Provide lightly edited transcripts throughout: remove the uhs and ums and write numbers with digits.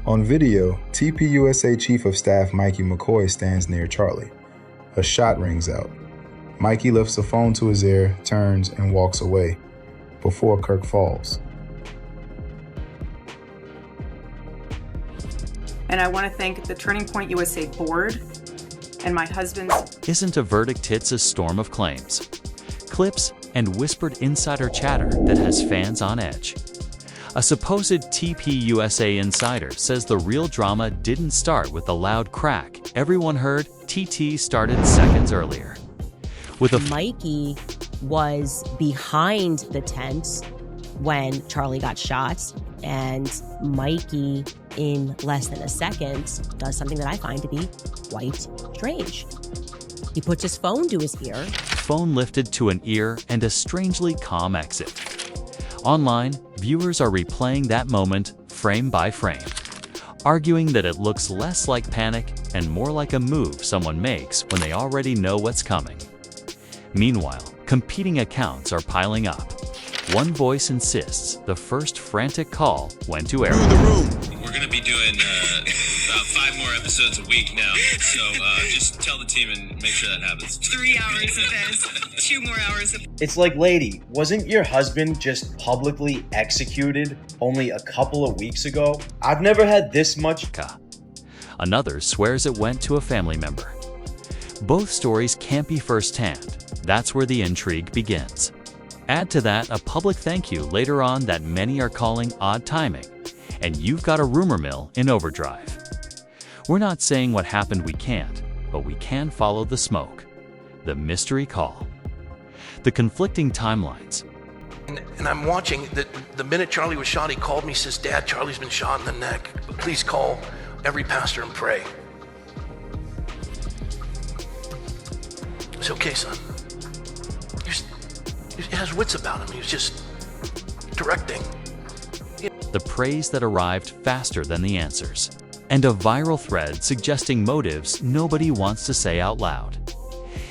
On video, TPUSA Chief of Staff Mikey McCoy stands near Charlie. A shot rings out. Mikey lifts the phone to his ear, turns, and walks away before Kirk falls. And I want to thank the Turning Point USA board and my husband's. Isn't a verdict hits a storm of claims, clips, and whispered insider chatter that has fans on edge. A supposed TPUSA insider says the real drama didn't start with the loud crack everyone heard. TT started seconds earlier. Mikey was behind the tent when Charlie got shot, and Mikey, in less than a second, does something that I find to be quite strange. He puts his phone to his ear. Phone lifted to an ear and a strangely calm exit. Online, viewers are replaying that moment frame by frame, arguing that it looks less like panic and more like a move someone makes when they already know what's coming. Meanwhile, competing accounts are piling up. One voice insists the first frantic call went to Erika. We're going to be doing about 5 more episodes a week now, so just tell the team and make sure that happens. 3 hours of this, 2 more hours of. It's like, lady, wasn't your husband just publicly executed only a couple of weeks ago? I've never had this much. Another swears it went to a family member. Both stories can't be firsthand. That's where the intrigue begins. Add to that a public thank you later on that many are calling odd timing, and you've got a rumor mill in overdrive. We're not saying what happened we can't, but we can follow the smoke. The mystery call. The conflicting timelines. And I'm watching, the minute Charlie was shot, he called me, says, "Dad, Charlie's been shot in the neck. Please call every pastor and pray." I said, "Okay, son." He has wits about him. He was just directing. The praise that arrived faster than the answers. And a viral thread suggesting motives nobody wants to say out loud.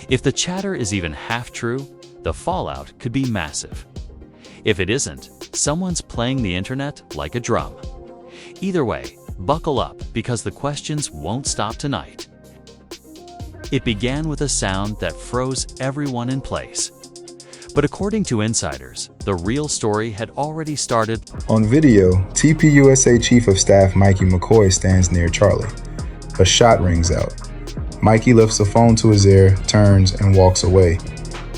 If the chatter is even half true, the fallout could be massive. If it isn't, someone's playing the internet like a drum. Either way, buckle up because the questions won't stop tonight. It began with a sound that froze everyone in place. But according to insiders, the real story had already started. On video, TPUSA Chief of Staff Mikey McCoy stands near Charlie. A shot rings out. Mikey lifts the phone to his ear, turns, and walks away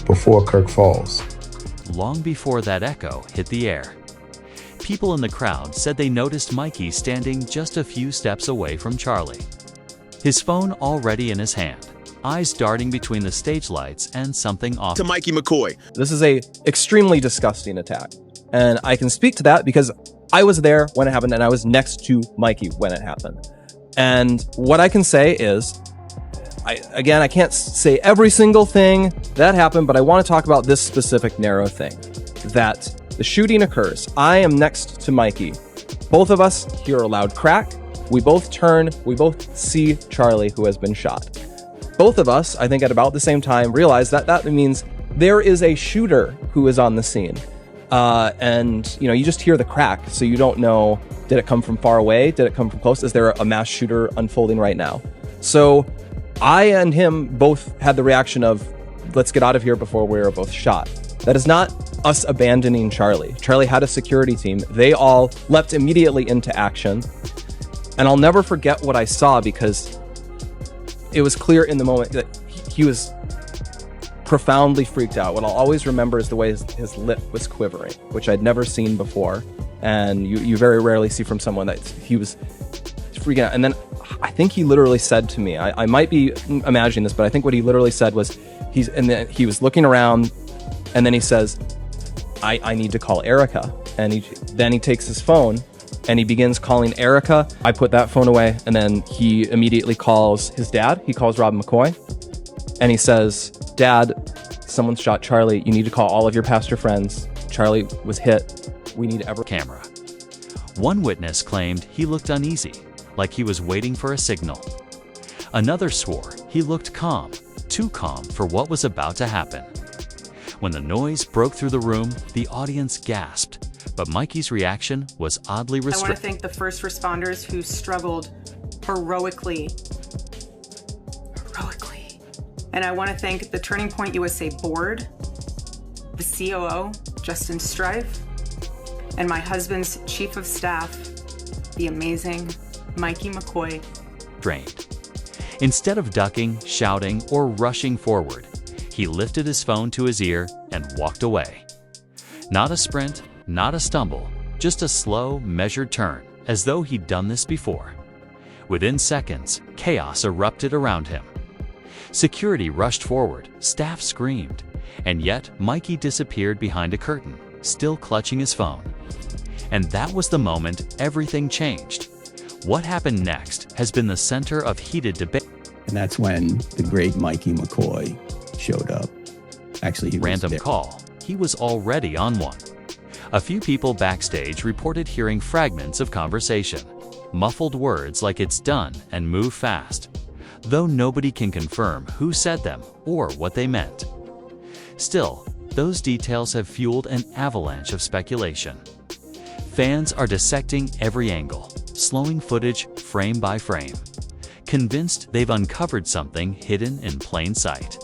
before Kirk falls. Long before that echo hit the air, people in the crowd said they noticed Mikey standing just a few steps away from Charlie. His phone already in his hand. Eyes darting between the stage lights and something off. To Mikey McCoy. This is a extremely disgusting attack. And I can speak to that because I was there when it happened and I was next to Mikey when it happened. And what I can say is, I can't say every single thing that happened, but I want to talk about this specific narrow thing. That the shooting occurs. I am next to Mikey. Both of us hear a loud crack. We both turn. We both see Charlie, who has been shot. Both of us, I think at about the same time, realize that means there is a shooter who is on the scene. And, you just hear the crack, so you don't know, did it come from far away? Did it come from close? Is there a mass shooter unfolding right now? So I and him both had the reaction of, let's get out of here before we're both shot. That is not us abandoning Charlie. Charlie had a security team. They all leapt immediately into action. And I'll never forget what I saw because it was clear in the moment that he was profoundly freaked out. What I'll always remember is the way his lip was quivering, which I'd never seen before. And you very rarely see from someone that he was freaking out. And then I think he literally said to me, I might be imagining this, but I think what he literally said was, he was looking around and then he says, I need to call Erika. And then he takes his phone and he begins calling Erika. I put that phone away, and then he immediately calls his dad. He calls Rob McCoy, and he says, "Dad, someone shot Charlie. You need to call all of your pastor friends. Charlie was hit. We need camera." One witness claimed he looked uneasy, like he was waiting for a signal. Another swore he looked calm, too calm for what was about to happen. When the noise broke through the room, the audience gasped, but Mikey's reaction was oddly I want to restricted. thank the first responders who struggled heroically. And I want to thank the Turning Point USA board, the COO, Justin Strife, and my husband's chief of staff, the amazing Mikey McCoy. Drained. Instead of ducking, shouting, or rushing forward, he lifted his phone to his ear and walked away. Not a sprint, not a stumble, just a slow, measured turn, as though he'd done this before. Within seconds, chaos erupted around him. Security rushed forward, staff screamed, and yet Mikey disappeared behind a curtain, still clutching his phone. And that was the moment everything changed. What happened next has been the center of heated debate. And that's when the great Mikey McCoy showed up. Actually, he was Random there. call. He was already on one. A few people backstage reported hearing fragments of conversation, muffled words like "it's done" and "move fast," though nobody can confirm who said them or what they meant. Still, those details have fueled an avalanche of speculation. Fans are dissecting every angle, slowing footage frame by frame, convinced they've uncovered something hidden in plain sight.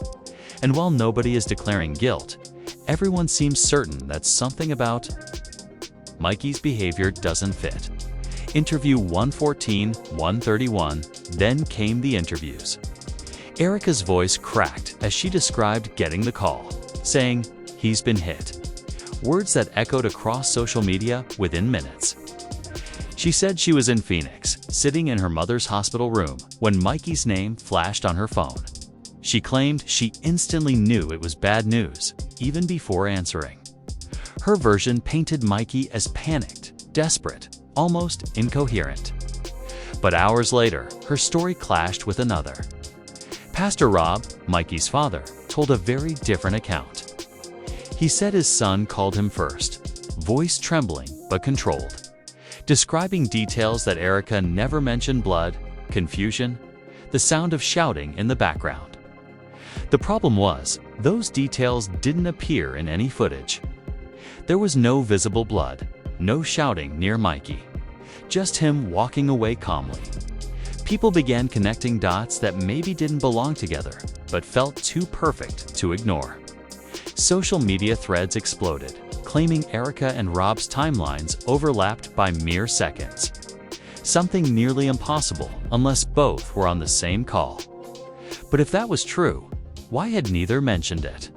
And while nobody is declaring guilt, everyone seems certain that something about Mikey's behavior doesn't fit. Interview 114, 131, then came the interviews. Erika's voice cracked as she described getting the call, saying, "He's been hit." Words that echoed across social media within minutes. She said she was in Phoenix, sitting in her mother's hospital room, when Mikey's name flashed on her phone. She claimed she instantly knew it was bad news, even before answering. Her version painted Mikey as panicked, desperate, almost incoherent. But hours later, her story clashed with another. Pastor Rob, Mikey's father, told a very different account. He said his son called him first, voice trembling but controlled, describing details that Erika never mentioned: blood, confusion, the sound of shouting in the background. The problem was, those details didn't appear in any footage. There was no visible blood, no shouting near Mikey, just him walking away calmly. People began connecting dots that maybe didn't belong together, but felt too perfect to ignore. Social media threads exploded, claiming Erika and Rob's timelines overlapped by mere seconds. Something nearly impossible unless both were on the same call. But if that was true, why had neither mentioned it?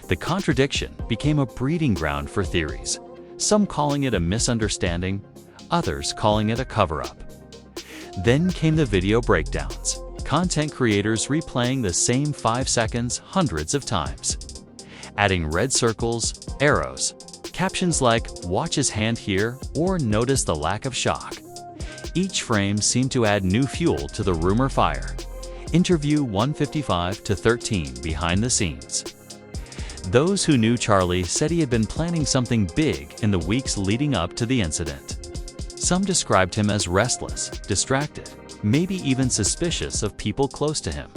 The contradiction became a breeding ground for theories, some calling it a misunderstanding, others calling it a cover-up. Then came the video breakdowns, content creators replaying the same 5 seconds hundreds of times, adding red circles, arrows, captions like "watch his hand here" or "notice the lack of shock." Each frame seemed to add new fuel to the rumor fire. Interview 155 to 13 behind the scenes. Those who knew Charlie said he had been planning something big in the weeks leading up to the incident. Some described him as restless, distracted, maybe even suspicious of people close to him.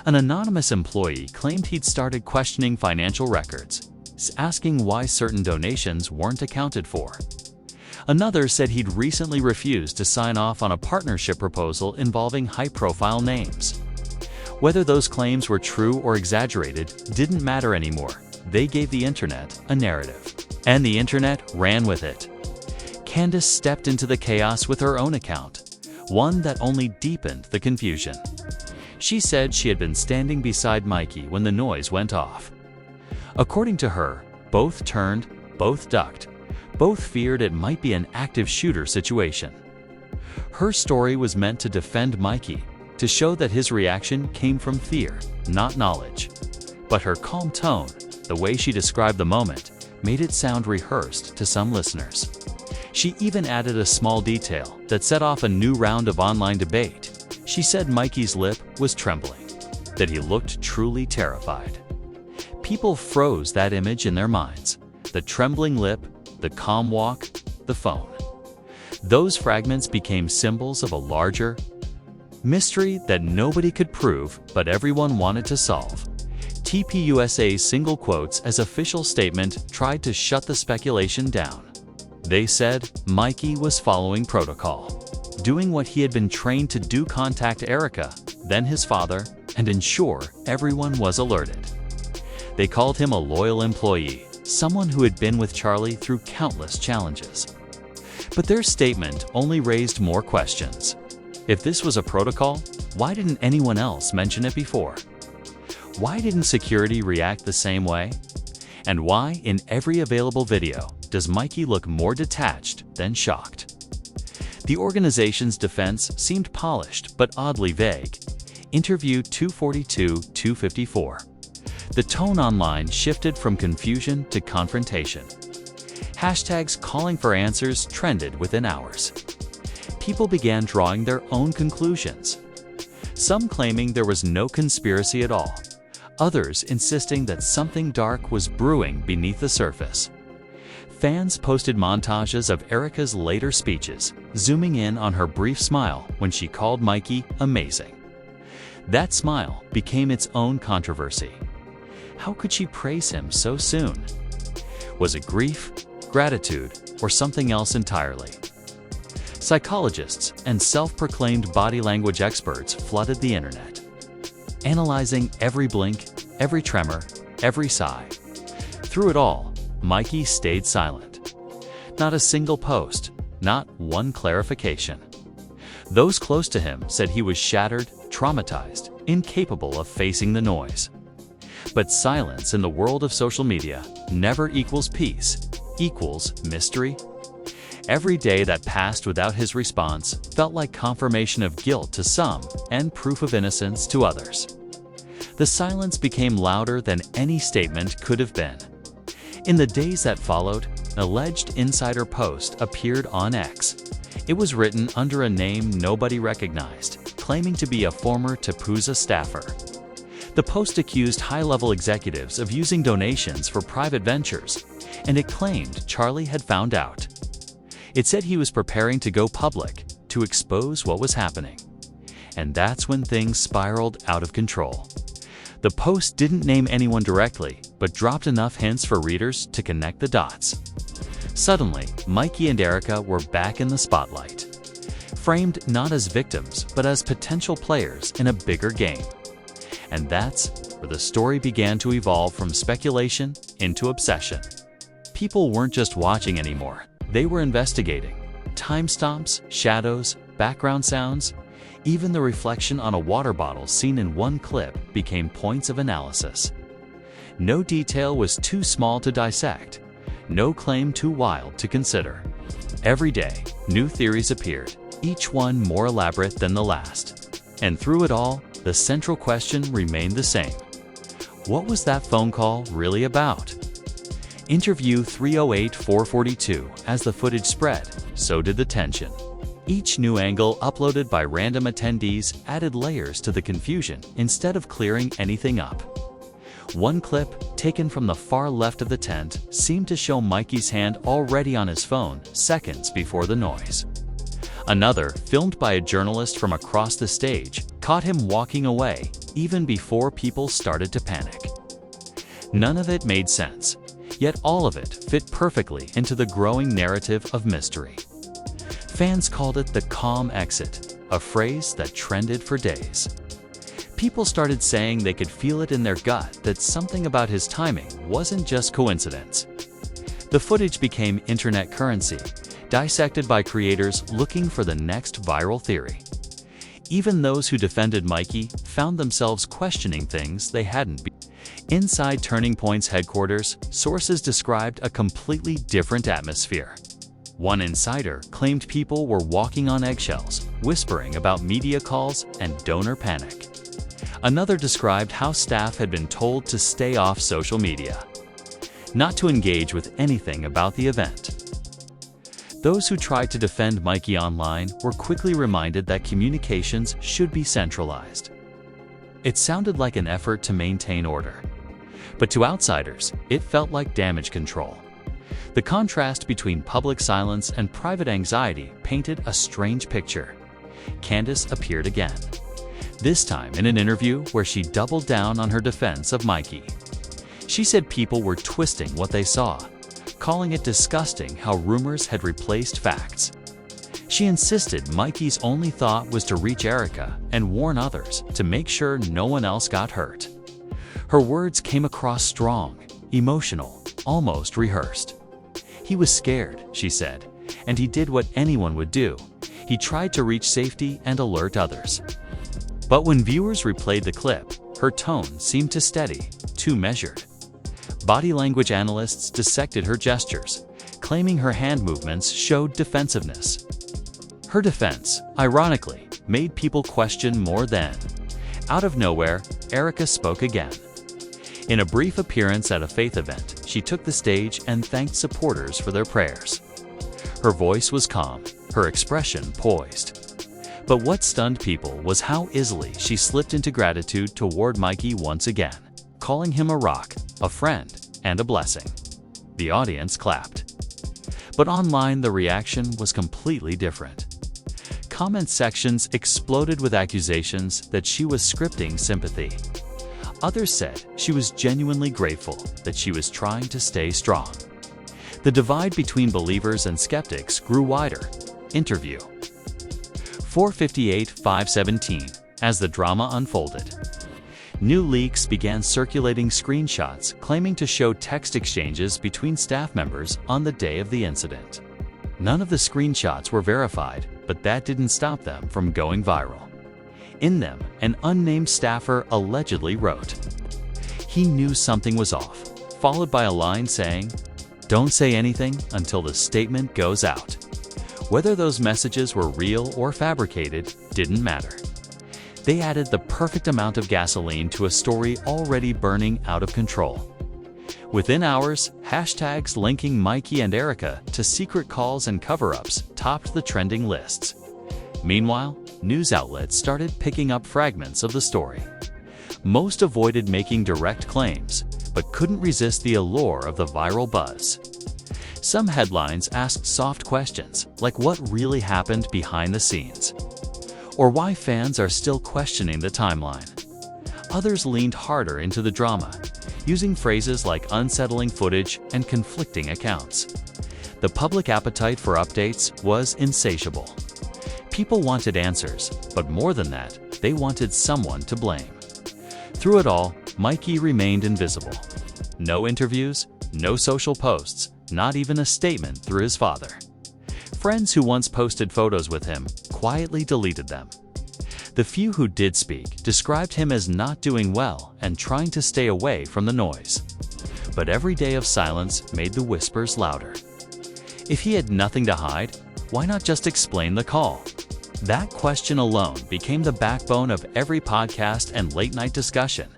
An anonymous employee claimed he'd started questioning financial records, asking why certain donations weren't accounted for. Another said he'd recently refused to sign off on a partnership proposal involving high-profile names. Whether those claims were true or exaggerated didn't matter anymore. They gave the internet a narrative, and the internet ran with it. Candace stepped into the chaos with her own account, one that only deepened the confusion. She said she had been standing beside Mikey when the noise went off. According to her, both turned, both ducked, both feared it might be an active shooter situation. Her story was meant to defend Mikey, to show that his reaction came from fear, not knowledge. But her calm tone, the way she described the moment, made it sound rehearsed to some listeners. She even added a small detail that set off a new round of online debate. She said Mikey's lip was trembling, that he looked truly terrified. People froze that image in their minds. The trembling lip, the calm walk, the phone. Those fragments became symbols of a larger mystery that nobody could prove, but everyone wanted to solve. TPUSA's single quotes as official statement tried to shut the speculation down. They said Mikey was following protocol, doing what he had been trained to do: contact Erika, then his father, and ensure everyone was alerted. They called him a loyal employee, someone who had been with Charlie through countless challenges. But their statement only raised more questions. If this was a protocol, why didn't anyone else mention it before? Why didn't security react the same way? And why, in every available video, does Mikey look more detached than shocked? The organization's defense seemed polished but oddly vague. Interview 242-254. The tone online shifted from confusion to confrontation. Hashtags calling for answers trended within hours. People began drawing their own conclusions. Some claiming there was no conspiracy at all. Others insisting that something dark was brewing beneath the surface. Fans posted montages of Erika's later speeches, zooming in on her brief smile when she called Mikey amazing. That smile became its own controversy. How could she praise him so soon? Was it grief, gratitude, or something else entirely? Psychologists and self-proclaimed body language experts flooded the internet, analyzing every blink, every tremor, every sigh. Through it all, Mikey stayed silent. Not a single post, not one clarification. Those close to him said he was shattered, traumatized, incapable of facing the noise. But silence in the world of social media never equals peace, equals mystery. Every day that passed without his response felt like confirmation of guilt to some and proof of innocence to others. The silence became louder than any statement could have been. In the days that followed, an alleged insider post appeared on X. It was written under a name nobody recognized, claiming to be a former TPUSA staffer. The post accused high-level executives of using donations for private ventures, and it claimed Charlie had found out. It said he was preparing to go public to expose what was happening. And that's when things spiraled out of control. The post didn't name anyone directly, but dropped enough hints for readers to connect the dots. Suddenly, Mikey and Erika were back in the spotlight, framed not as victims, but as potential players in a bigger game. And that's where the story began to evolve from speculation into obsession. People weren't just watching anymore, they were investigating. Timestamps, shadows, background sounds, even the reflection on a water bottle seen in one clip became points of analysis. No detail was too small to dissect, no claim too wild to consider. Every day, new theories appeared, each one more elaborate than the last. And through it all, the central question remained the same. What was that phone call really about? Interview 308-442. As the footage spread, so did the tension. Each new angle uploaded by random attendees added layers to the confusion instead of clearing anything up. One clip, taken from the far left of the tent, seemed to show Mikey's hand already on his phone seconds before the noise. Another, filmed by a journalist from across the stage, caught him walking away even before people started to panic. None of it made sense, yet all of it fit perfectly into the growing narrative of mystery. Fans called it the calm exit, a phrase that trended for days. People started saying they could feel it in their gut that something about his timing wasn't just coincidence. The footage became internet currency, dissected by creators looking for the next viral theory. Even those who defended Mikey found themselves questioning things they hadn't been. Inside Turning Point's headquarters, sources described a completely different atmosphere. One insider claimed people were walking on eggshells, whispering about media calls and donor panic. Another described how staff had been told to stay off social media, not to engage with anything about the event. Those who tried to defend Mikey online were quickly reminded that communications should be centralized. It sounded like an effort to maintain order, but to outsiders, it felt like damage control. The contrast between public silence and private anxiety painted a strange picture. Candace appeared again, this time in an interview where she doubled down on her defense of Mikey. She said people were twisting what they saw, calling it disgusting how rumors had replaced facts. She insisted Mikey's only thought was to reach Erika and warn others to make sure no one else got hurt. Her words came across strong, emotional, almost rehearsed. He was scared, she said, and he did what anyone would do. He tried to reach safety and alert others. But when viewers replayed the clip, her tone seemed too steady, too measured. Body language analysts dissected her gestures, claiming her hand movements showed defensiveness. Her defense, ironically, made people question more than. Out of nowhere, Erika spoke again. In a brief appearance at a faith event, she took the stage and thanked supporters for their prayers. Her voice was calm, her expression poised. But what stunned people was how easily she slipped into gratitude toward Mikey once again, calling him a rock, a friend, and a blessing. The audience clapped. But online, the reaction was completely different. Comment sections exploded with accusations that she was scripting sympathy. Others said she was genuinely grateful that she was trying to stay strong. The divide between believers and skeptics grew wider. Interview 4:58-5:17 as the drama unfolded. New leaks began circulating screenshots claiming to show text exchanges between staff members on the day of the incident. None of the screenshots were verified, but that didn't stop them from going viral. In them, an unnamed staffer allegedly wrote, "He knew something was off," followed by a line saying, "Don't say anything until the statement goes out." Whether those messages were real or fabricated didn't matter. They added the perfect amount of gasoline to a story already burning out of control. Within hours, hashtags linking Mikey and Erika to secret calls and cover-ups topped the trending lists. Meanwhile, news outlets started picking up fragments of the story. Most avoided making direct claims, but couldn't resist the allure of the viral buzz. Some headlines asked soft questions, like what really happened behind the scenes, or why fans are still questioning the timeline. Others leaned harder into the drama, using phrases like unsettling footage and conflicting accounts. The public appetite for updates was insatiable. People wanted answers, but more than that, they wanted someone to blame. Through it all, Mikey remained invisible. No interviews, no social posts, not even a statement through his father. Friends who once posted photos with him quietly deleted them. The few who did speak described him as not doing well and trying to stay away from the noise. But every day of silence made the whispers louder. If he had nothing to hide, why not just explain the call? That question alone became the backbone of every podcast and late-night discussion.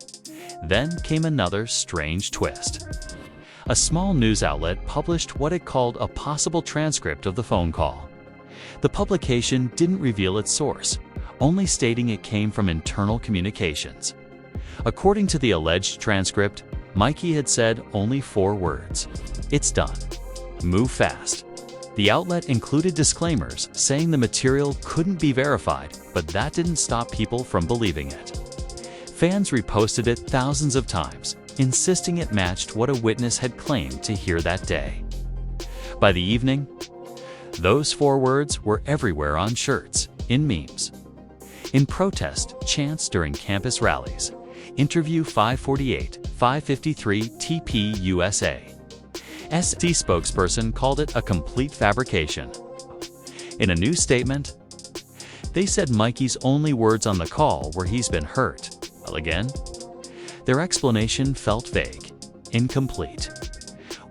Then came another strange twist. A small news outlet published what it called a possible transcript of the phone call. The publication didn't reveal its source, only stating it came from internal communications. According to the alleged transcript, Mikey had said only 4 words: "It's done. Move fast." The outlet included disclaimers saying the material couldn't be verified, but that didn't stop people from believing it. Fans reposted it thousands of times, insisting it matched what a witness had claimed to hear that day. By the evening, those 4 words were everywhere on shirts, in memes. In protest chants during campus rallies. Interview 548-553 TPUSA. SC spokesperson called it a complete fabrication. In a new statement, they said Mikey's only words on the call were "he's been hurt." Well, again, their explanation felt vague, incomplete.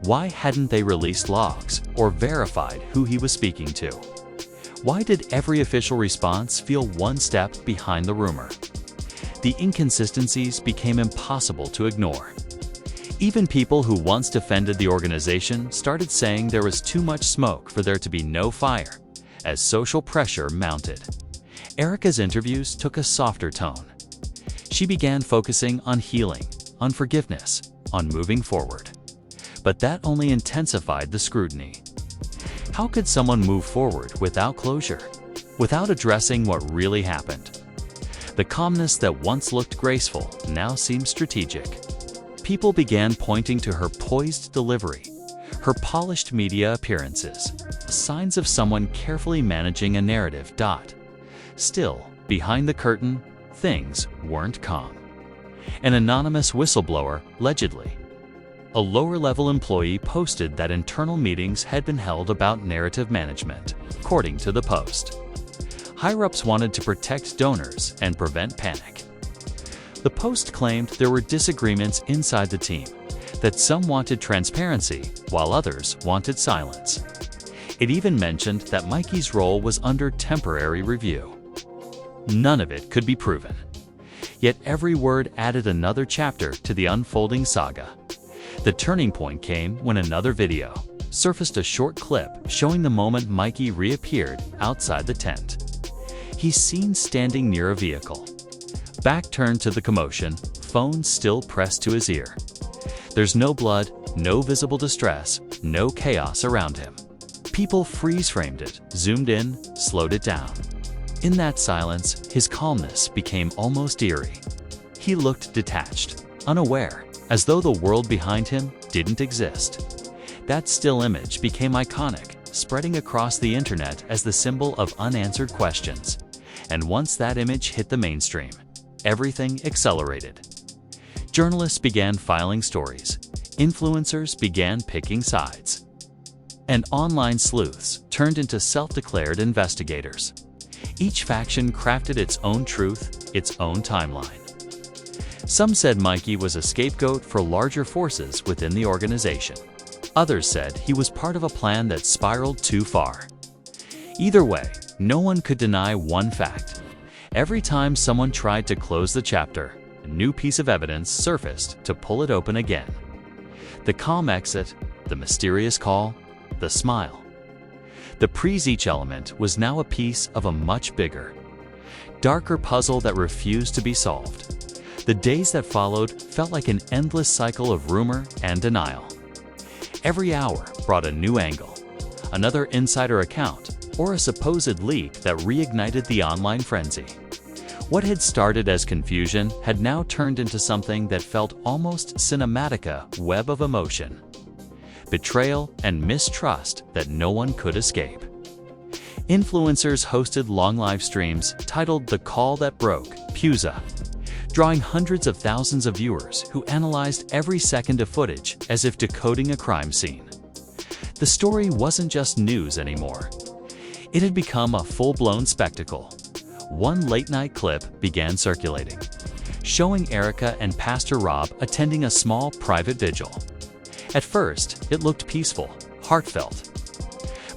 Why hadn't they released logs or verified who he was speaking to? Why did every official response feel one step behind the rumor? The inconsistencies became impossible to ignore. Even people who once defended the organization started saying there was too much smoke for there to be no fire, as social pressure mounted. Erika's interviews took a softer tone. She began focusing on healing, on forgiveness, on moving forward. But that only intensified the scrutiny. How could someone move forward without closure, without addressing what really happened? The calmness that once looked graceful now seemed strategic. People began pointing to her poised delivery, her polished media appearances, signs of someone carefully managing a narrative. Still, behind the curtain, things weren't calm. An anonymous whistleblower, allegedly, a lower-level employee, posted that internal meetings had been held about narrative management, according to the Post. Higher-ups wanted to protect donors and prevent panic. The Post claimed there were disagreements inside the team, that some wanted transparency while others wanted silence. It even mentioned that Mikey's role was under temporary review. None of it could be proven. Yet every word added another chapter to the unfolding saga. The turning point came when another video surfaced, a short clip showing the moment Mikey reappeared outside the tent. He's seen standing near a vehicle. Back turned to the commotion, phone still pressed to his ear. There's no blood, no visible distress, no chaos around him. People freeze-framed it, zoomed in, slowed it down. In that silence, his calmness became almost eerie. He looked detached, unaware, as though the world behind him didn't exist. That still image became iconic, spreading across the internet as the symbol of unanswered questions. And once that image hit the mainstream, everything accelerated. Journalists began filing stories, influencers began picking sides, and online sleuths turned into self-declared investigators. Each faction crafted its own truth, its own timeline. Some said Mikey was a scapegoat for larger forces within the organization. Others said he was part of a plan that spiraled too far. Either way, no one could deny one fact. Every time someone tried to close the chapter, a new piece of evidence surfaced to pull it open again. The calm exit, the mysterious call, the smile. The each element was now a piece of a much bigger, darker puzzle that refused to be solved. The days that followed felt like an endless cycle of rumor and denial. Every hour brought a new angle, another insider account, or a supposed leak that reignited the online frenzy. What had started as confusion had now turned into something that felt almost cinematic, web of emotion. Betrayal and mistrust that no one could escape. Influencers hosted long live streams titled The Call That Broke TPUSA, drawing hundreds of thousands of viewers who analyzed every second of footage as if decoding a crime scene. The story wasn't just news anymore. It had become a full-blown spectacle. One late-night clip began circulating, showing Erika and Pastor Rob attending a small private vigil. At first, it looked peaceful, heartfelt.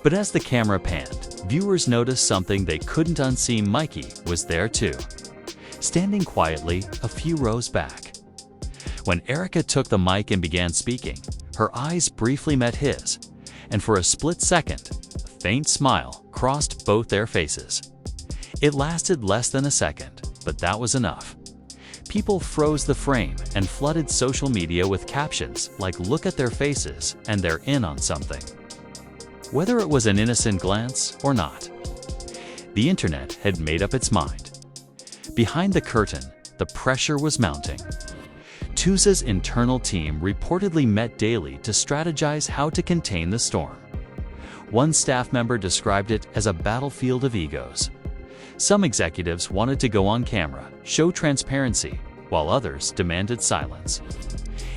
But as the camera panned, viewers noticed something they couldn't unsee. Mikey was there too, standing quietly a few rows back. When Erika took the mic and began speaking, her eyes briefly met his, and for a split second, a faint smile crossed both their faces. It lasted less than a second, but that was enough. People froze the frame and flooded social media with captions like "Look at their faces and they're in on something." Whether it was an innocent glance or not, the internet had made up its mind. Behind the curtain, the pressure was mounting. TPUSA's internal team reportedly met daily to strategize how to contain the storm. One staff member described it as a battlefield of egos. Some executives wanted to go on camera, show transparency, while others demanded silence.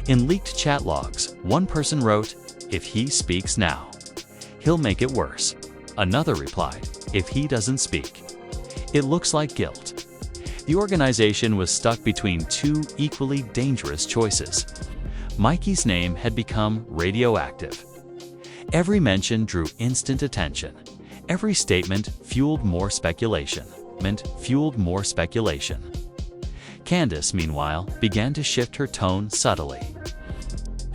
In leaked chat logs, one person wrote, "If he speaks now, he'll make it worse." Another replied, "If he doesn't speak, it looks like guilt." The organization was stuck between two equally dangerous choices. Mikey's name had become radioactive. Every mention drew instant attention. Every statement fueled more speculation. Candace, meanwhile, began to shift her tone subtly.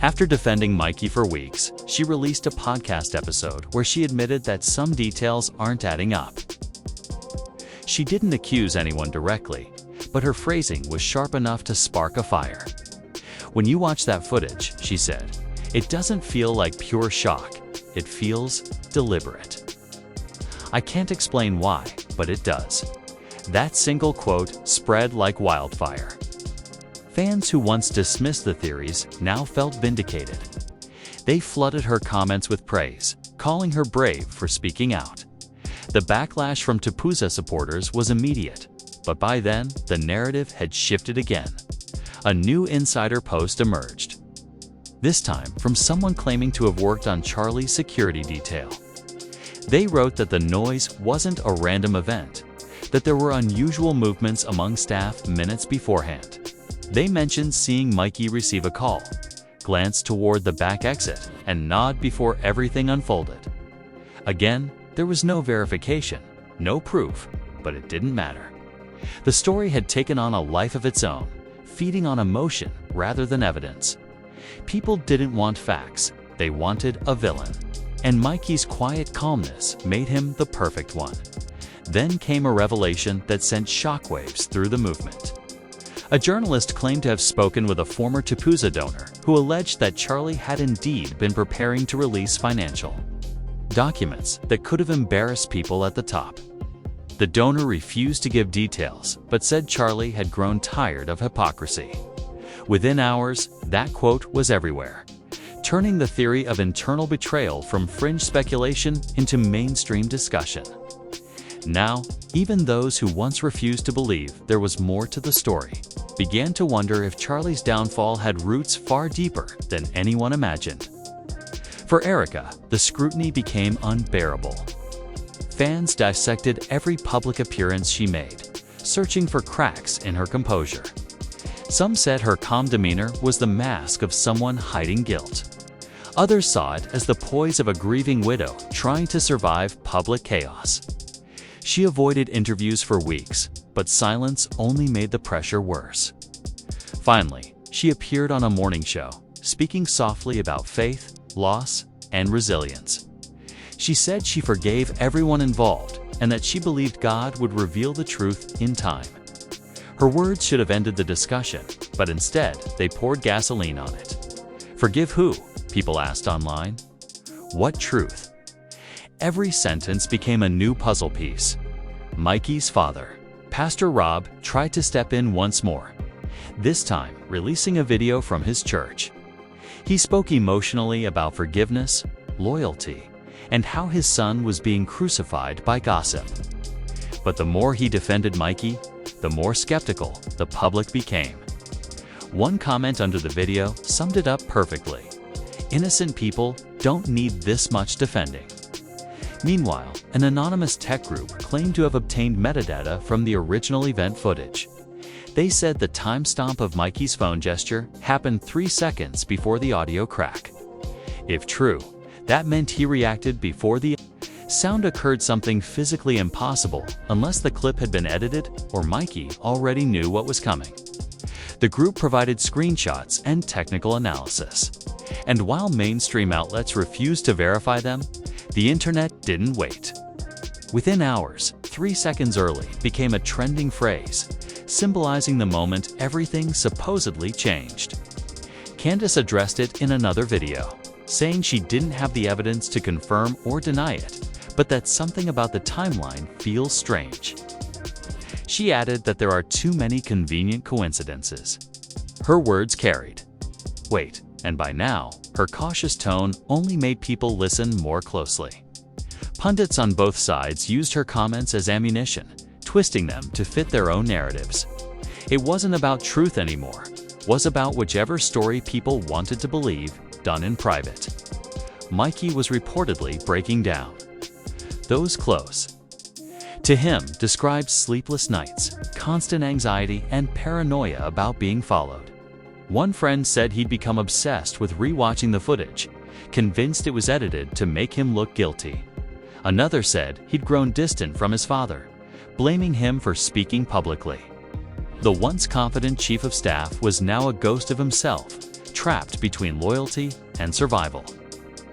After defending Mikey for weeks, she released a podcast episode where she admitted that some details aren't adding up. She didn't accuse anyone directly, but her phrasing was sharp enough to spark a fire. "When you watch that footage," she said, "it doesn't feel like pure shock. It feels deliberate. I can't explain why, but it does." That single quote spread like wildfire. Fans who once dismissed the theories now felt vindicated. They flooded her comments with praise, calling her brave for speaking out. The backlash from TPUSA supporters was immediate, but by then, the narrative had shifted again. A new insider post emerged, this time from someone claiming to have worked on Charlie's security detail. They wrote that the noise wasn't a random event, that there were unusual movements among staff minutes beforehand. They mentioned seeing Mikey receive a call, glance toward the back exit, and nod before everything unfolded. Again, there was no verification, no proof, but it didn't matter. The story had taken on a life of its own, feeding on emotion rather than evidence. People didn't want facts, they wanted a villain. And Mikey's quiet calmness made him the perfect one. Then came a revelation that sent shockwaves through the movement. A journalist claimed to have spoken with a former TPUSA donor who alleged that Charlie had indeed been preparing to release financial documents that could have embarrassed people at the top. The donor refused to give details, but said Charlie had grown tired of hypocrisy. Within hours, that quote was everywhere, turning the theory of internal betrayal from fringe speculation into mainstream discussion. Now, even those who once refused to believe there was more to the story began to wonder if Charlie's downfall had roots far deeper than anyone imagined. For Erika, the scrutiny became unbearable. Fans dissected every public appearance she made, searching for cracks in her composure. Some said her calm demeanor was the mask of someone hiding guilt. Others saw it as the poise of a grieving widow trying to survive public chaos. She avoided interviews for weeks, but silence only made the pressure worse. Finally, she appeared on a morning show, speaking softly about faith, loss, and resilience. She said she forgave everyone involved and that she believed God would reveal the truth in time. Her words should have ended the discussion, but instead, they poured gasoline on it. Forgive who? People asked online. What truth? Every sentence became a new puzzle piece. Mikey's father, Pastor Rob, tried to step in once more, this time releasing a video from his church. He spoke emotionally about forgiveness, loyalty, and how his son was being crucified by gossip. But the more he defended Mikey, the more skeptical the public became. One comment under the video summed it up perfectly. Innocent people don't need this much defending. Meanwhile, an anonymous tech group claimed to have obtained metadata from the original event footage. They said the timestamp of Mikey's phone gesture happened 3 seconds before the audio crack. If true, that meant he reacted before the sound occurred, something physically impossible unless the clip had been edited or Mikey already knew what was coming. The group provided screenshots and technical analysis. And while mainstream outlets refused to verify them, the internet didn't wait. Within hours, 3 seconds early became a trending phrase, symbolizing the moment everything supposedly changed. Candace addressed it in another video, saying she didn't have the evidence to confirm or deny it, but that something about the timeline feels strange. She added that there are too many convenient coincidences. Her words carried weight, and by now, her cautious tone only made people listen more closely. Pundits on both sides used her comments as ammunition, twisting them to fit their own narratives. It wasn't about truth anymore, it was about whichever story people wanted to believe, done in private. Mikey was reportedly breaking down. Those close to him described sleepless nights, constant anxiety, and paranoia about being followed. One friend said he'd become obsessed with rewatching the footage, convinced it was edited to make him look guilty. Another said he'd grown distant from his father, blaming him for speaking publicly. The once confident chief of staff was now a ghost of himself, trapped between loyalty and survival.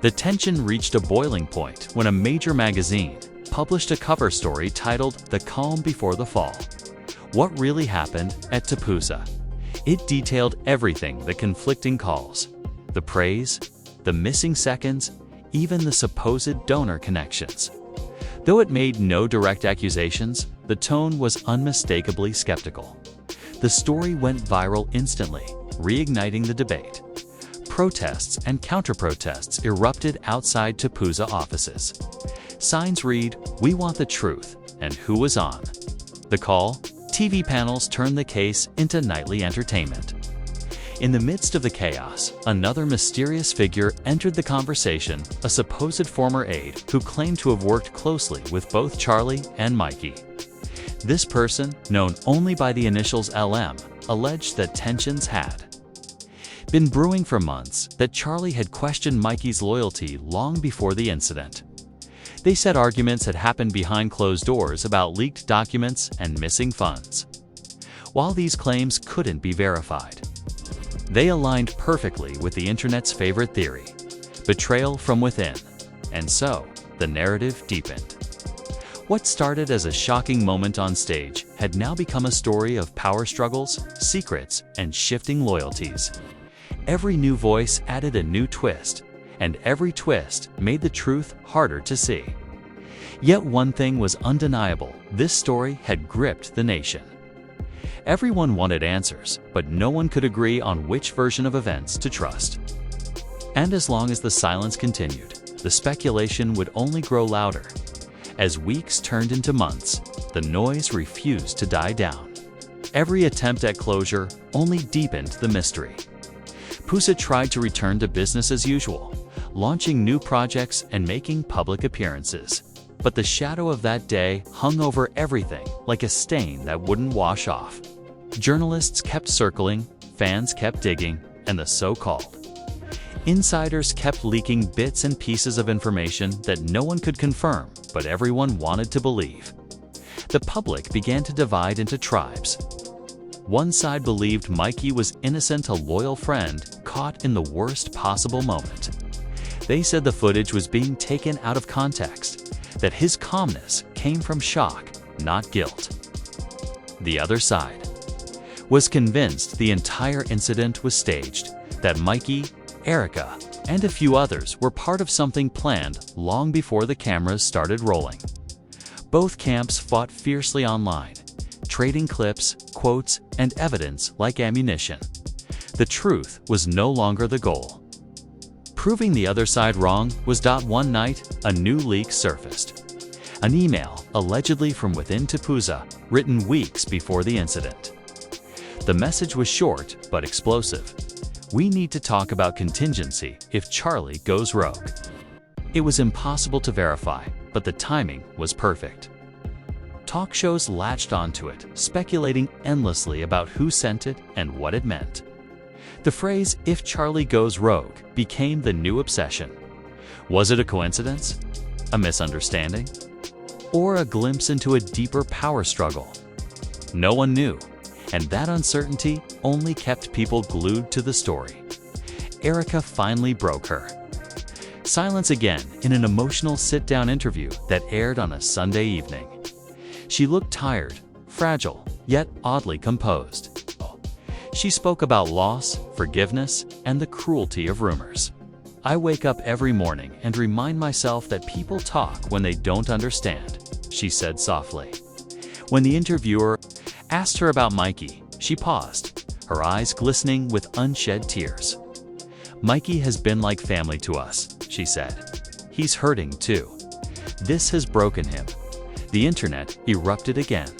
The tension reached a boiling point when a major magazine published a cover story titled "The Calm Before the Fall." What really happened at TPUSA? It detailed everything: the conflicting calls, the praise, the missing seconds, even the supposed donor connections. Though it made no direct accusations, the tone was unmistakably skeptical. The story went viral instantly, reigniting the debate. protests and counter-protests erupted outside TPUSA offices. Signs read, "We want the truth," and who was on the call? TV panels turned the case into nightly entertainment. In the midst of the chaos, another mysterious figure entered the conversation, a supposed former aide who claimed to have worked closely with both Charlie and Mikey. This person, known only by the initials LM, alleged that tensions had been brewing for months, that Charlie had questioned Mikey's loyalty long before the incident. They said arguments had happened behind closed doors about leaked documents and missing funds. While these claims couldn't be verified, they aligned perfectly with the internet's favorite theory, betrayal from within, and so the narrative deepened. What started as a shocking moment on stage had now become a story of power struggles, secrets, and shifting loyalties. Every new voice added a new twist, and every twist made the truth harder to see. Yet one thing was undeniable: this story had gripped the nation. Everyone wanted answers, but no one could agree on which version of events to trust. And as long as the silence continued, the speculation would only grow louder. As weeks turned into months, the noise refused to die down. Every attempt at closure only deepened the mystery. TPUSA tried to return to business as usual, launching new projects and making public appearances. But the shadow of that day hung over everything like a stain that wouldn't wash off. Journalists kept circling, fans kept digging, and the so-called insiders kept leaking bits and pieces of information that no one could confirm, but everyone wanted to believe. The public began to divide into tribes. One side believed Mikey was innocent, a loyal friend caught in the worst possible moment. They said the footage was being taken out of context, that his calmness came from shock, not guilt. The other side was convinced the entire incident was staged, that Mikey, Erika, and a few others were part of something planned long before the cameras started rolling. Both camps fought fiercely online, trading clips, quotes, and evidence like ammunition. The truth was no longer the goal. Proving the other side wrong was one night, a new leak surfaced. An email, allegedly from within TPUSA, written weeks before the incident. The message was short but explosive. "We need to talk about contingency if Charlie goes rogue." It was impossible to verify, but the timing was perfect. Talk shows latched onto it, speculating endlessly about who sent it and what it meant. The phrase, "if Charlie goes rogue," became the new obsession. Was it a coincidence? A misunderstanding? Or a glimpse into a deeper power struggle? No one knew, and that uncertainty only kept people glued to the story. Erika finally broke her silence again in an emotional sit-down interview that aired on a Sunday evening. She looked tired, fragile, yet oddly composed. She spoke about loss, forgiveness, and the cruelty of rumors. "I wake up every morning and remind myself that people talk when they don't understand," she said softly. When the interviewer asked her about Mikey, she paused, her eyes glistening with unshed tears. "Mikey has been like family to us," she said. "He's hurting too. This has broken him." The internet erupted again.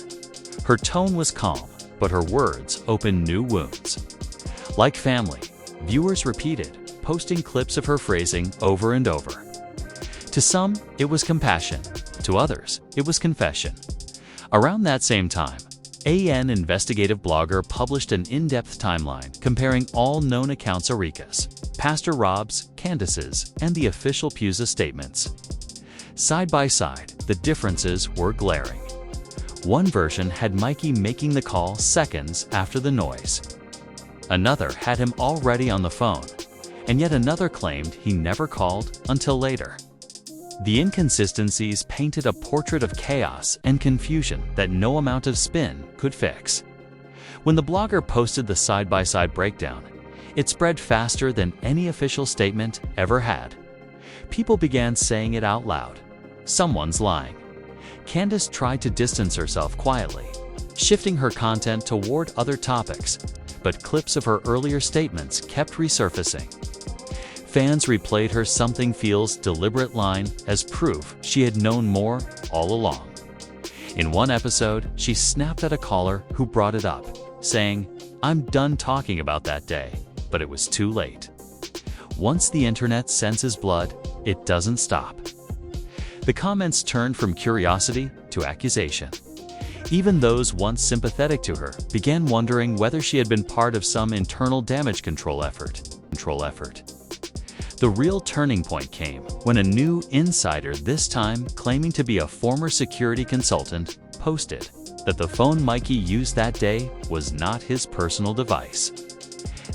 Her tone was calm, but her words opened new wounds. Like family, viewers repeated, posting clips of her phrasing over and over. To some, it was compassion. To others, it was confession. Around that same time, AN investigative blogger published an in-depth timeline comparing all known accounts: Erika's, Pastor Rob's, Candace's, and the official TPUSA statements. Side by side, the differences were glaring. One version had Mikey making the call seconds after the noise. Another had him already on the phone, and yet another claimed he never called until later. The inconsistencies painted a portrait of chaos and confusion that no amount of spin could fix. When the blogger posted the side-by-side breakdown, it spread faster than any official statement ever had. People began saying it out loud. "Someone's lying." Candace tried to distance herself quietly, shifting her content toward other topics, but clips of her earlier statements kept resurfacing. Fans replayed her "something feels" deliberate line as proof she had known more all along. In one episode, she snapped at a caller who brought it up, saying, "I'm done talking about that day," but it was too late. Once the internet senses blood, it doesn't stop. The comments turned from curiosity to accusation. Even those once sympathetic to her began wondering whether she had been part of some internal damage control effort. The real turning point came when a new insider, this time claiming to be a former security consultant, posted that the phone Mikey used that day was not his personal device.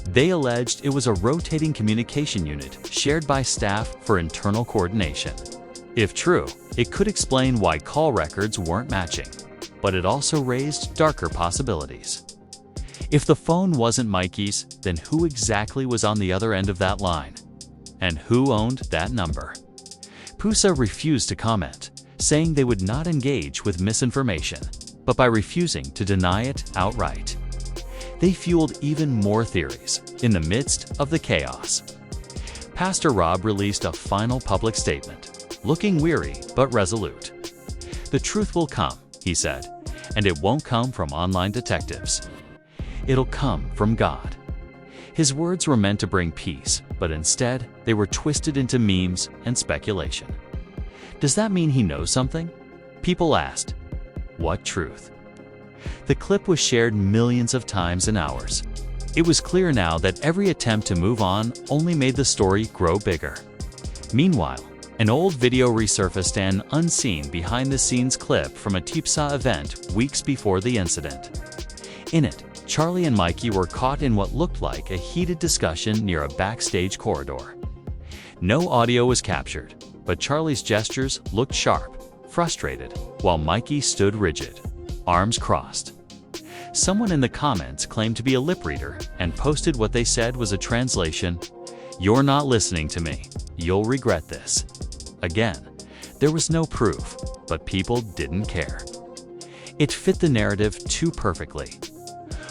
They alleged it was a rotating communication unit shared by staff for internal coordination. If true, it could explain why call records weren't matching, but it also raised darker possibilities. If the phone wasn't Mikey's, then who exactly was on the other end of that line? And who owned that number? TPUSA refused to comment, saying they would not engage with misinformation, but by refusing to deny it outright. They fueled even more theories in the midst of the chaos. Pastor Rob released a final public statement, looking weary but resolute. "The truth will come," he said, "and it won't come from online detectives. It'll come from God." His words were meant to bring peace, but instead they were twisted into memes and speculation. Does that mean he knows something? People asked. What truth? The clip was shared millions of times in hours. It was clear now that every attempt to move on only made the story grow bigger. Meanwhile, an old video resurfaced, an unseen behind-the-scenes clip from a TPUSA event weeks before the incident. In it, Charlie and Mikey were caught in what looked like a heated discussion near a backstage corridor. No audio was captured, but Charlie's gestures looked sharp, frustrated, while Mikey stood rigid, arms crossed. Someone in the comments claimed to be a lip reader and posted what they said was a translation, "You're not listening to me. You'll regret this." Again, there was no proof, but people didn't care. It fit the narrative too perfectly.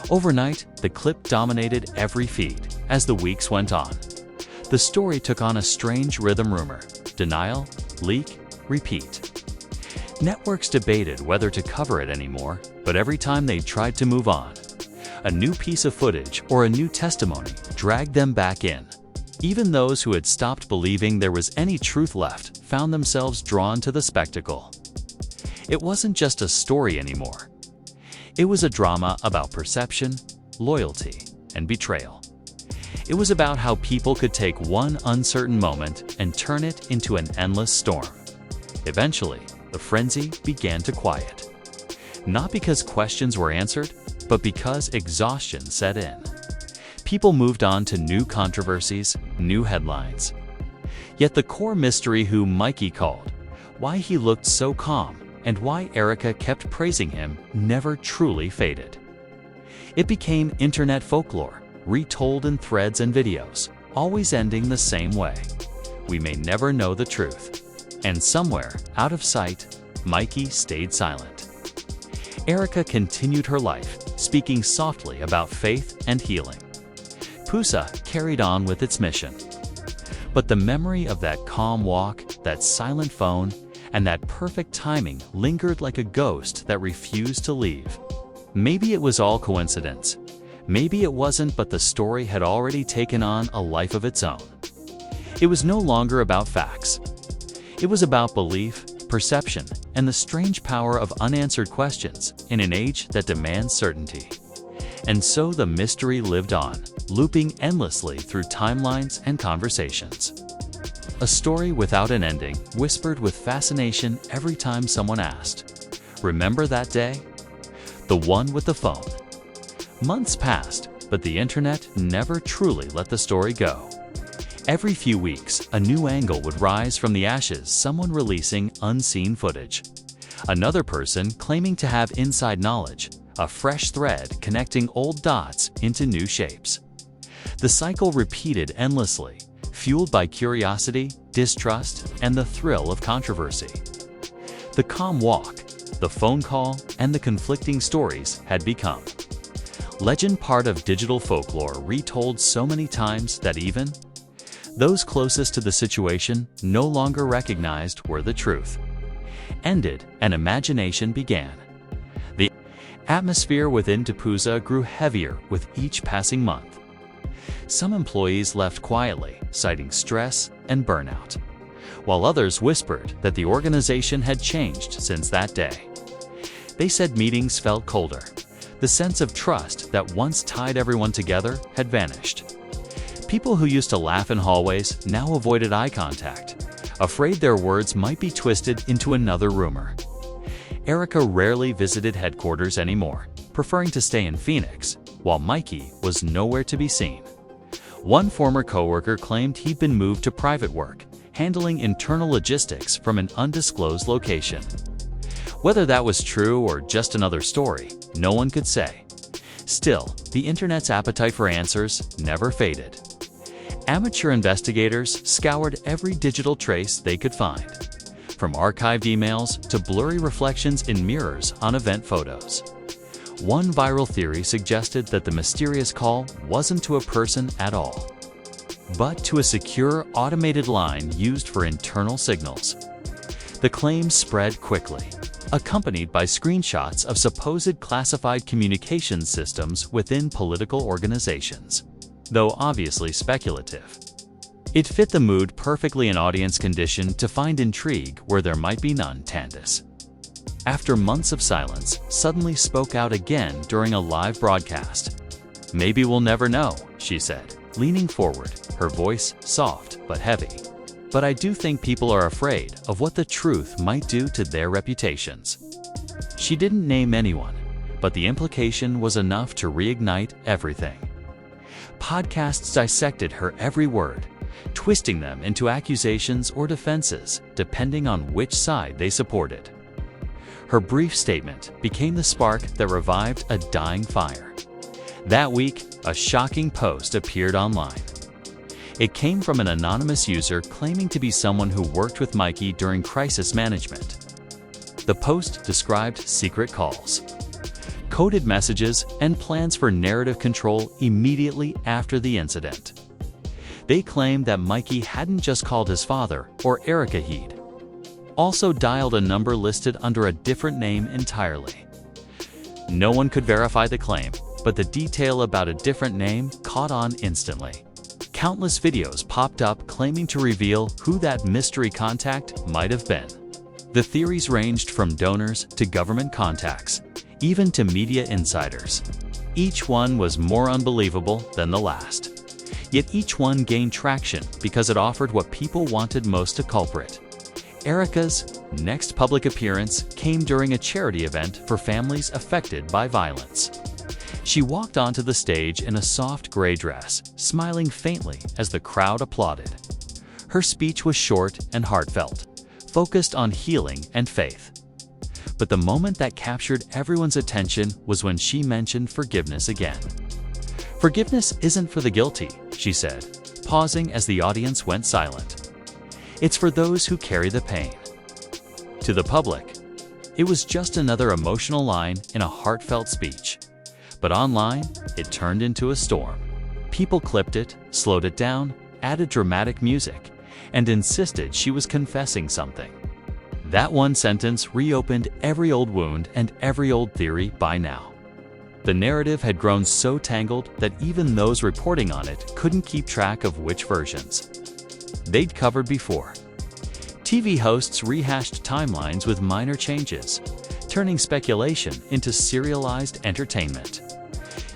Overnight, the clip dominated every feed as the weeks went on. The story took on a strange rhythm: rumor, denial, leak, repeat. Networks debated whether to cover it anymore, but every time they tried to move on, a new piece of footage or a new testimony dragged them back in. Even those who had stopped believing there was any truth left found themselves drawn to the spectacle. It wasn't just a story anymore. It was a drama about perception, loyalty, and betrayal. It was about how people could take one uncertain moment and turn it into an endless storm. Eventually, the frenzy began to quiet. Not because questions were answered, but because exhaustion set in. People moved on to new controversies, new headlines. Yet the core mystery, who Mikey called, why he looked so calm, and why Erika kept praising him, never truly faded. It became internet folklore, retold in threads and videos, always ending the same way. We may never know the truth. And somewhere, out of sight, Mikey stayed silent. Erika continued her life, speaking softly about faith and healing. TPUSA carried on with its mission. But the memory of that calm walk, that silent phone, and that perfect timing lingered like a ghost that refused to leave. Maybe it was all coincidence. Maybe it wasn't, but the story had already taken on a life of its own. It was no longer about facts. It was about belief, perception, and the strange power of unanswered questions in an age that demands certainty. And so the mystery lived on, looping endlessly through timelines and conversations. A story without an ending, whispered with fascination every time someone asked, "Remember that day?" The one with the phone. Months passed, but the internet never truly let the story go. Every few weeks, a new angle would rise from the ashes, someone releasing unseen footage. Another person claiming to have inside knowledge, a fresh thread connecting old dots into new shapes. The cycle repeated endlessly, fueled by curiosity, distrust, and the thrill of controversy. The calm walk, the phone call, and the conflicting stories had become legend, part of digital folklore retold so many times that even those closest to the situation no longer recognized were the truth. Ended, and imagination began. The atmosphere within TPUSA grew heavier with each passing month. Some employees left quietly, citing stress and burnout, while others whispered that the organization had changed since that day. They said meetings felt colder. The sense of trust that once tied everyone together had vanished. People who used to laugh in hallways now avoided eye contact, afraid their words might be twisted into another rumor. Erika rarely visited headquarters anymore, preferring to stay in Phoenix, while Mikey was nowhere to be seen. One former coworker claimed he'd been moved to private work, handling internal logistics from an undisclosed location. Whether that was true or just another story, no one could say. Still, the internet's appetite for answers never faded. Amateur investigators scoured every digital trace they could find, from archived emails to blurry reflections in mirrors on event photos. One viral theory suggested that the mysterious call wasn't to a person at all, but to a secure automated line used for internal signals. The claims spread quickly, accompanied by screenshots of supposed classified communications systems within political organizations, though obviously speculative. It fit the mood perfectly, an audience conditioned to find intrigue where there might be none. Tandis, after months of silence, suddenly spoke out again during a live broadcast. "Maybe we'll never know," she said, leaning forward, her voice soft but heavy. "But I do think people are afraid of what the truth might do to their reputations." She didn't name anyone, but the implication was enough to reignite everything. Podcasts dissected her every word, twisting them into accusations or defenses, depending on which side they supported. Her brief statement became the spark that revived a dying fire. That week, a shocking post appeared online. It came from an anonymous user claiming to be someone who worked with Mikey during crisis management. The post described secret calls, coded messages, and plans for narrative control immediately after the incident. They claimed that Mikey hadn't just called his father or Erika, he'd also dialed a number listed under a different name entirely. No one could verify the claim, but the detail about a different name caught on instantly. Countless videos popped up claiming to reveal who that mystery contact might have been. The theories ranged from donors to government contacts, even to media insiders. Each one was more unbelievable than the last. Yet each one gained traction because it offered what people wanted most: a culprit. Erika's next public appearance came during a charity event for families affected by violence. She walked onto the stage in a soft gray dress, smiling faintly as the crowd applauded. Her speech was short and heartfelt, focused on healing and faith. But the moment that captured everyone's attention was when she mentioned forgiveness again. "Forgiveness isn't for the guilty," she said, pausing as the audience went silent. "It's for those who carry the pain." To the public, it was just another emotional line in a heartfelt speech. But online, it turned into a storm. People clipped it, slowed it down, added dramatic music, and insisted she was confessing something. That one sentence reopened every old wound and every old theory by now. The narrative had grown so tangled that even those reporting on it couldn't keep track of which versions they'd covered before. TV hosts rehashed timelines with minor changes, turning speculation into serialized entertainment.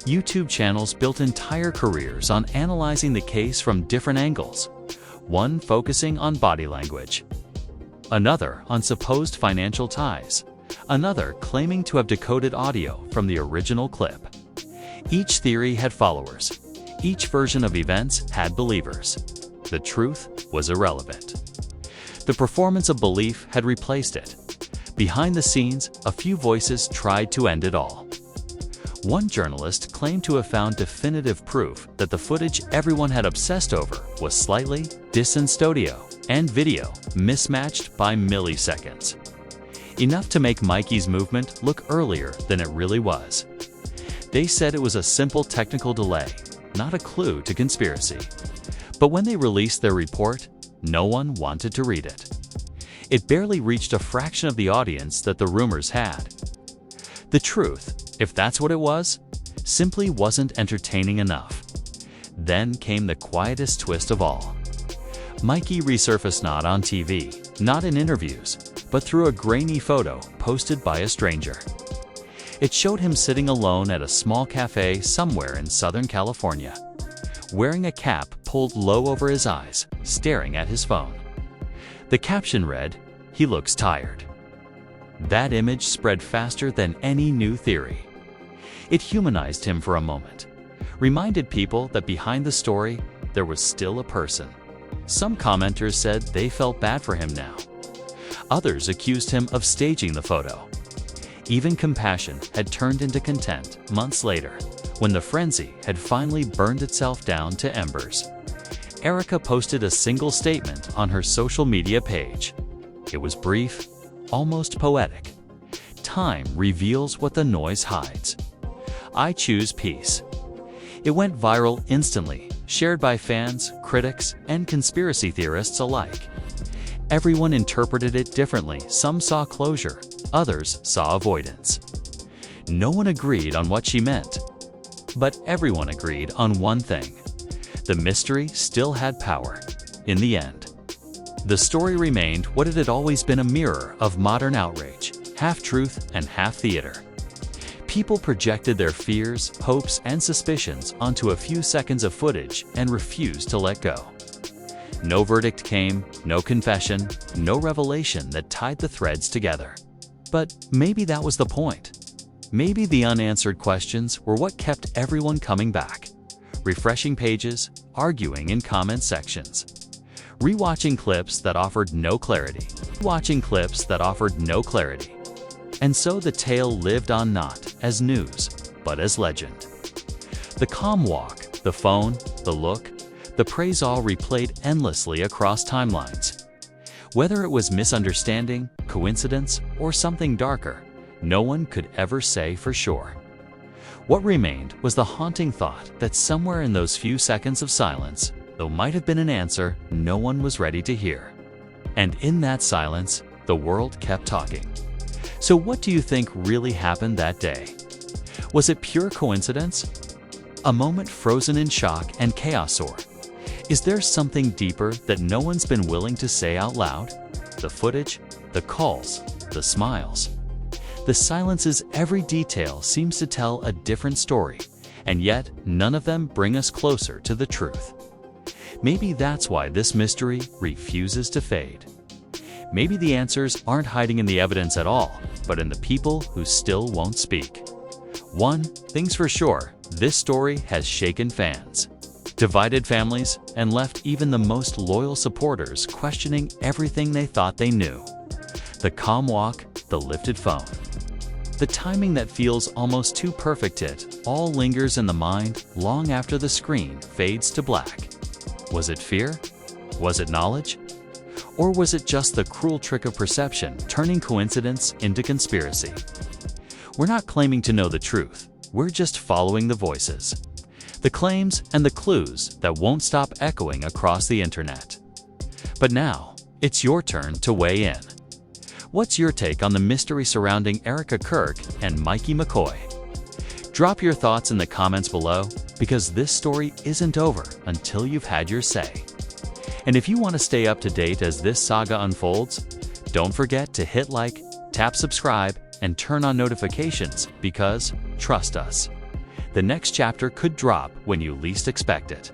YouTube channels built entire careers on analyzing the case from different angles, one focusing on body language, another on supposed financial ties, another claiming to have decoded audio from the original clip. Each theory had followers. Each version of events had believers. The truth was irrelevant. The performance of belief had replaced it. Behind the scenes, a few voices tried to end it all. One journalist claimed to have found definitive proof that the footage everyone had obsessed over was slightly distorted and video mismatched by milliseconds. Enough to make Mikey's movement look earlier than it really was. They said it was a simple technical delay, not a clue to conspiracy. But when they released their report, no one wanted to read it. It barely reached a fraction of the audience that the rumors had. The truth, if that's what it was, simply wasn't entertaining enough. Then came the quietest twist of all. Mikey resurfaced not on TV, not in interviews, but through a grainy photo posted by a stranger. It showed him sitting alone at a small cafe somewhere in Southern California, wearing a cap pulled low over his eyes, staring at his phone. The caption read, "He looks tired." That image spread faster than any new theory. It humanized him for a moment, reminded people that behind the story, there was still a person. Some commenters said they felt bad for him now. Others accused him of staging the photo. Even compassion had turned into contempt months later, when the frenzy had finally burned itself down to embers. Erika posted a single statement on her social media page. It was brief, almost poetic. "Time reveals what the noise hides. I choose peace." It went viral instantly, shared by fans, critics, and conspiracy theorists alike. Everyone interpreted it differently. Some saw closure, others saw avoidance. No one agreed on what she meant, but everyone agreed on one thing: the mystery still had power. In the end, the story remained what it had always been, a mirror of modern outrage, half truth and half theater. People projected their fears, hopes, and suspicions onto a few seconds of footage and refused to let go. No verdict came, no confession, no revelation that tied the threads together. But maybe that was the point. Maybe the unanswered questions were what kept everyone coming back, refreshing pages, arguing in comment sections, rewatching clips that offered no clarity, And so the tale lived on, not as news, but as legend. The calm walk, the phone, the look, the praise all replayed endlessly across timelines. Whether it was misunderstanding, coincidence, or something darker, no one could ever say for sure. What remained was the haunting thought that somewhere in those few seconds of silence, there might have been an answer no one was ready to hear. And in that silence, the world kept talking. So what do you think really happened that day? Was it pure coincidence? A moment frozen in shock and chaos, or is there something deeper that no one's been willing to say out loud? The footage, the calls, the smiles. The silence's every detail seems to tell a different story, and yet none of them bring us closer to the truth. Maybe that's why this mystery refuses to fade. Maybe the answers aren't hiding in the evidence at all, but in the people who still won't speak. One thing's for sure, this story has shaken fans, divided families, and left even the most loyal supporters questioning everything they thought they knew. The calm walk, the lifted phone, the timing that feels almost too perfect, it all lingers in the mind long after the screen fades to black. Was it fear? Was it knowledge? Or was it just the cruel trick of perception, turning coincidence into conspiracy? We're not claiming to know the truth. We're just following the voices, the claims, and the clues that won't stop echoing across the internet. But now, it's your turn to weigh in. What's your take on the mystery surrounding Erika Kirk and Mikey McCoy? Drop your thoughts in the comments below, because this story isn't over until you've had your say. And if you want to stay up to date as this saga unfolds, don't forget to hit like, tap subscribe, and turn on notifications, because, trust us, the next chapter could drop when you least expect it.